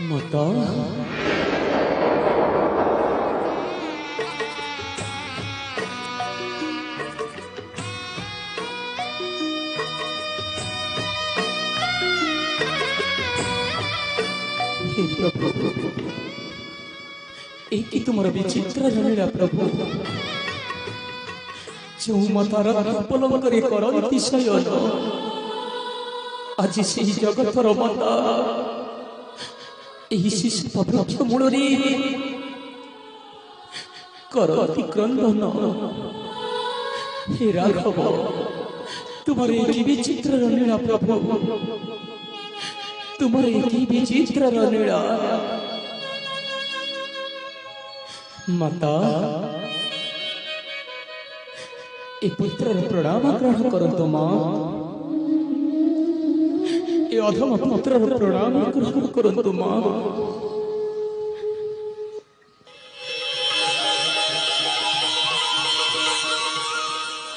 माता हे प्रभु एक तुमर विचित्र लीला प्रभु जो मातार उपलब्ध करे करंती शयन आज से जगतर माता शिशु पक्ष मूल करती क्रंदन हे राघव तुम्हारे विचित्र लीला प्रभु तुम्हारे विचित्र लीला माता ए पुत्र प्रणाम ग्रहण करतु मां ए अधम पुत्र प्रणाम ग्रहण करतु मां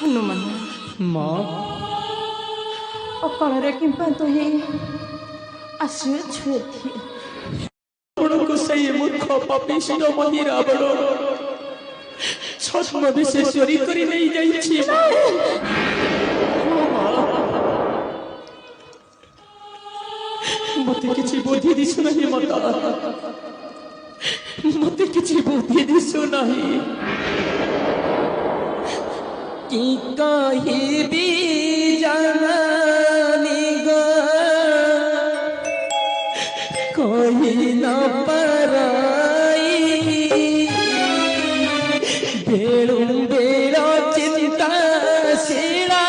हनुमान मां अकाଳରେ किंपा तुही आश्रय को सही मूर्ख पापिष्ट मही रावण छद्म विशेषरी करी नहीं जाइछि मते किछि बुद्धि दिसु नहीं माता मते किछि बुद्धि दिसु नहीं की कहि भी जानी गो कोई न पराई बेड़ू बेड़ो चिंता शिरा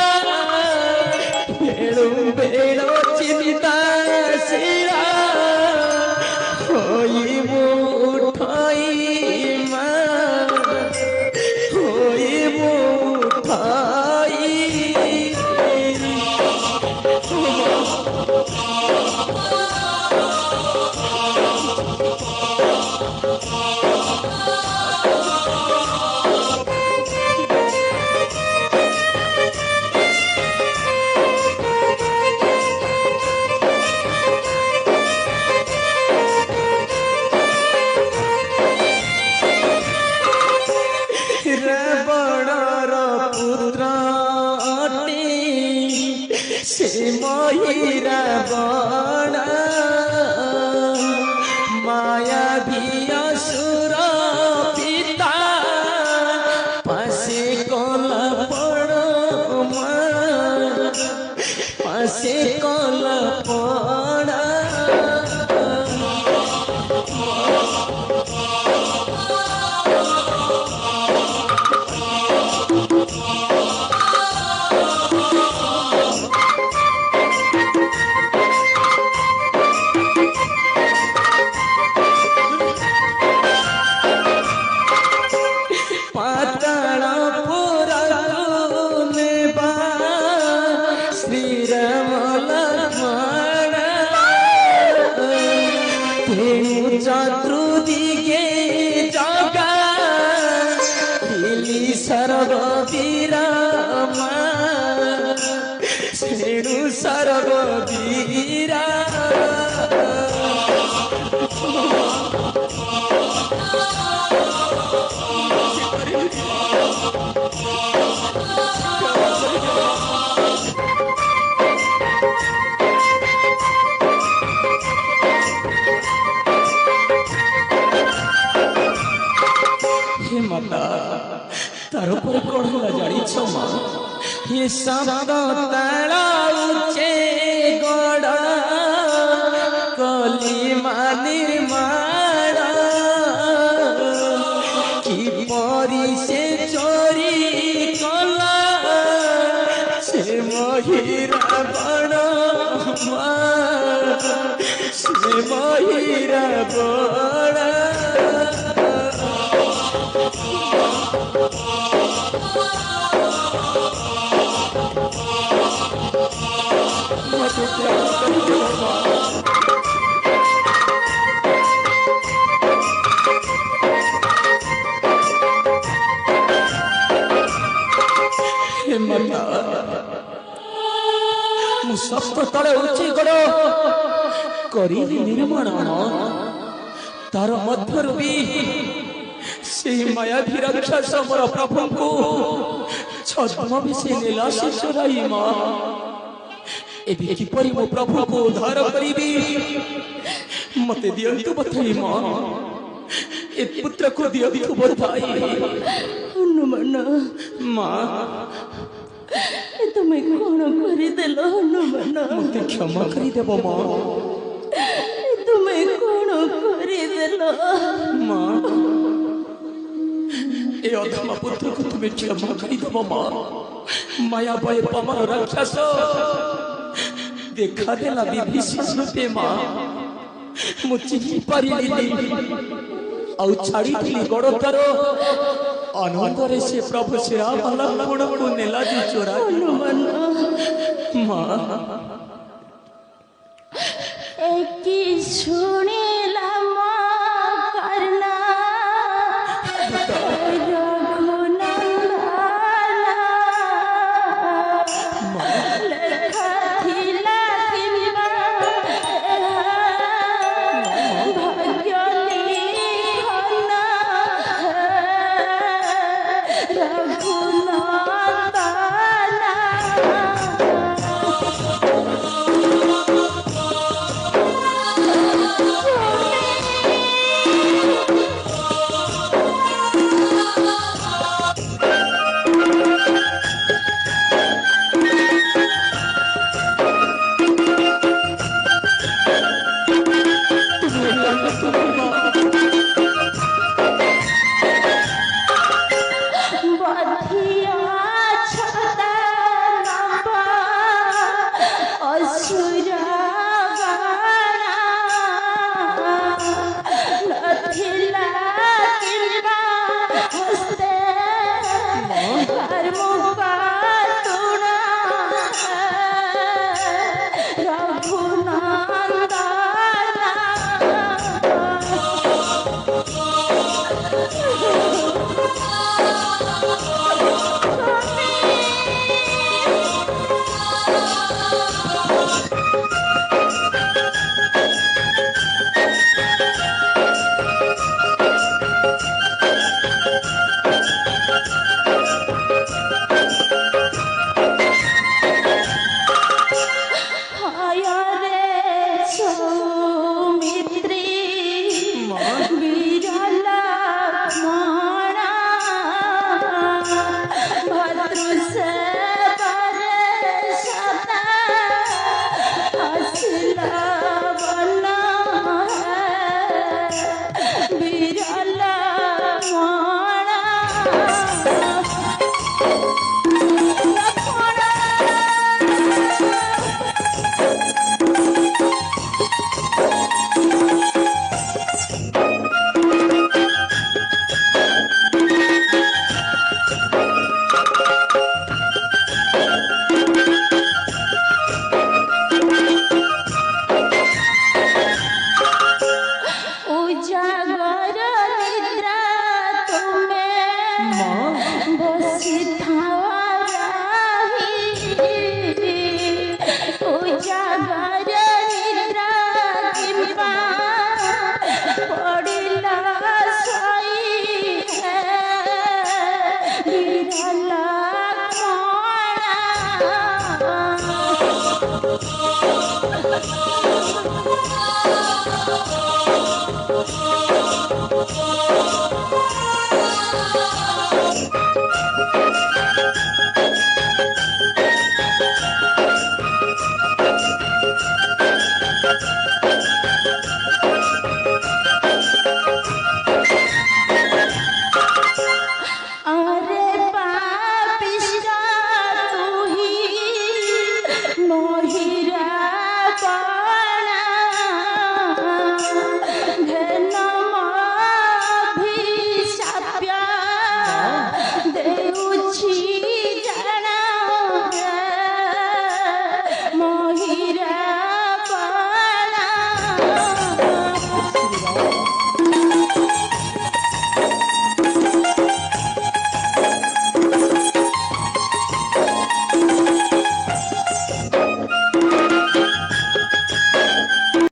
बेड़ू बेड़ो चिंता शिरा होई उठाई मां होई उठाई रावण माया भी असुर पिता पासे कल पड़ पासे कल पड़ चतुर्दिगे जगा सर्ववीरा श्रेणु सर्ववीरा माता तार पर कौन होला जानिछ मां ये शब्द ताला उच्चे गड़ा कली मानिर माड़ा की परी से चोरी कला से महिरा बड़ा से महिरा बड़ा मुसफ्त तले उच्ची गड़ करी निर्माण तार मध्यरु भी से मायावी राक्षस मोर प्रभु को छद्म से नीला से चोराई माँ एबी किपरि मो प्रभु को उद्धार करिबी मते दियंतु बथाई माँ ए पुत्र को दियंतु बथाई हनुमान माँ तुम कौन करदेल हनुमान मते क्षमा करि देबो माँ तुम कौन करदेल माँ ए अधमा पुत्र को तुम्हें क्षमा करि देबो माँ माया भय पमर राक्षस देखा देला विभीषण रूपे माँ मु चिन्हि पारिलिनी आउ छाड़ी थी गड़तार आनंदरे से प्रभु श्री राम लक्ष्मण को नेला जी चोरा हनुमान माँ एक सुनिलाम करना